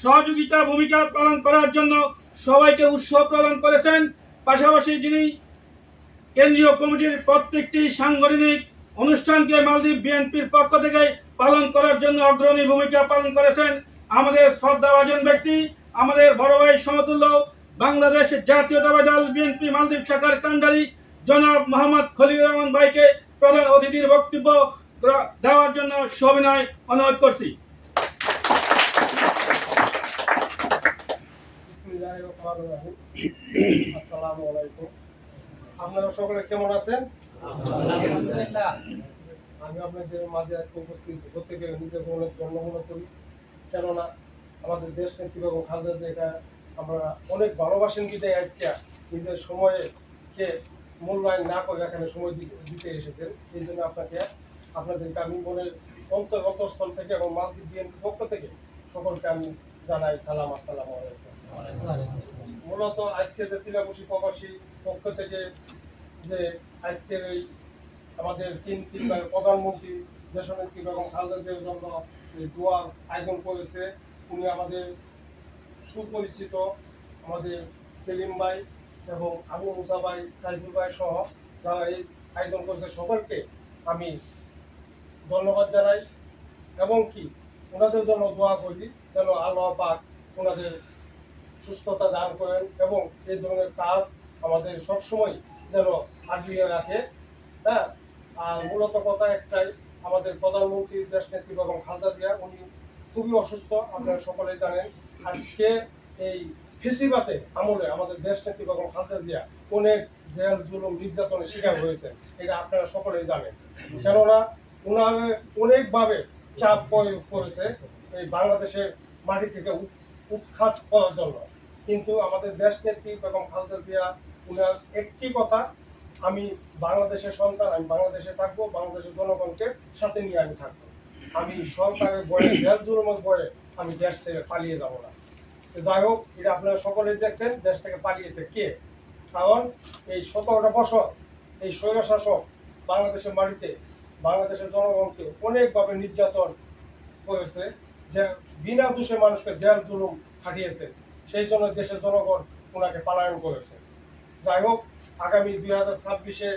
সহযোগিতা ভূমিকা পালন করার জন্য সবাইকে উৎসাহ প্রদান করেছেন। পাশাপাশি যিনি কেন্দ্রীয় কমিটির প্রত্যেকটি সাংগঠনিক অনুষ্ঠানকে মালদ্বীপ বিএনপির পক্ষ থেকে পালন করার জন্য অগ্রণী ভূমিকা পালন করেছেন আমাদের শ্রদ্ধাভাজন ব্যক্তি, আমাদের বড় ভাই সমতুল্য বাংলাদেশ জাতীয়তাবাদী দল বিএনপি মালদ্বীপ শাখার কান্ডারি জনাব মোহাম্মদ খলিলুর রহমান ভাইকে প্রধান অতিথির বক্তব্য দেওয়ার জন্য সবিনয় অনুরোধ করছি। আসসালামু আলাইকুম। আপনারা সকলে কেমন আছেন? আলহামদুলিল্লাহ। আমি আপনাদের মাঝে আজকে উপস্থিত হতে পেরে নিজেকে অনেক গর্ববোধ করি। কেননা আমাদের দেশ নেত্রী বেগম খালেদা জিয়াকে আমরা অনেক ভালোবাসেন বিধায় আজকে নিজের সময়কে মূল্যায়ন না করে এখানে সময় দিতে এসেছেন। এই জন্য আপনাদেরকে আমি মনের অন্তঃস্থল থেকে এবং মালদ্বীপ বিএনপির পক্ষ থেকে সকলকে আমি জানাই সালাম, আসসালামু আলাইকুম। মূলত আজকে যে তিলাবসী প্রবাসী পক্ষ থেকে যে আজকের এই আমাদের তিনবার প্রধানমন্ত্রী দেশনেত্রী বেগম খালেদা জিয়ার জন্য দোয়ার আয়োজন করেছে, উনি আমাদের সুপরিচিত আমাদের সেলিম ভাই এবং আবু মুসা ভাই, সাইফুল ভাই সহ যারা এই আয়োজন করেছে সকলকে আমি ধন্যবাদ জানাই এবং কি ওনাদের জন্য দোয়া করি যেন আল্লাহ পাক ওনাদের সুস্থতা দান করেন এবং এই ধরনের কাজ আমাদের সবসময় যেন আগিয়ে রাখে। হ্যাঁ, আর মূলত কথা একটাই, আমাদের প্রধানমন্ত্রী দেশ নেত্রী বেগম খালেদা জিয়া উনি খুবই অসুস্থ, আপনারা সকলেই জানেন। আজকে এই ফেসিবাদে আমলে আমাদের দেশ নেত্রী বেগম খালেদা জিয়া অনেক জেল জুলুম নির্যাতনের শিকার হয়েছে, এটা আপনারা সকলেই জানেন। কেননা ওনারা অনেকভাবে চাপ প্রয়োগ করেছে এই বাংলাদেশের মাটি থেকে উৎখাত করার জন্য, কিন্তু আমাদের দেশ নেত্রী বেগম খালেদা জিয়া উনার একটি কথা, আমি বাংলাদেশের সন্তান, আমি বাংলাদেশে থাকবো, বাংলাদেশের জনগণকে সাথে নিয়ে আমি থাকবো, আমি সরকারের বয়ে জেল জুলুমের বয়ে আমি দেশ ছেড়ে পালিয়ে যাবো না। যাই হোক, এটা আপনারা সকলেই দেখছেন দেশ থেকে পালিয়েছে কে, কারণ এই 17টা বছর এই স্বৈরশাসক বাংলাদেশের মাটিতে বাংলাদেশের জনগণকে অনেকভাবে নির্যাতন করেছে, যে বিনা দোষে মানুষকে জেল জুলুম খাটিয়েছে, সেই জন্য দেশের জনগণ ওনাকে পলায়ন করেছে। যাই হোক, আগামী 2026-এ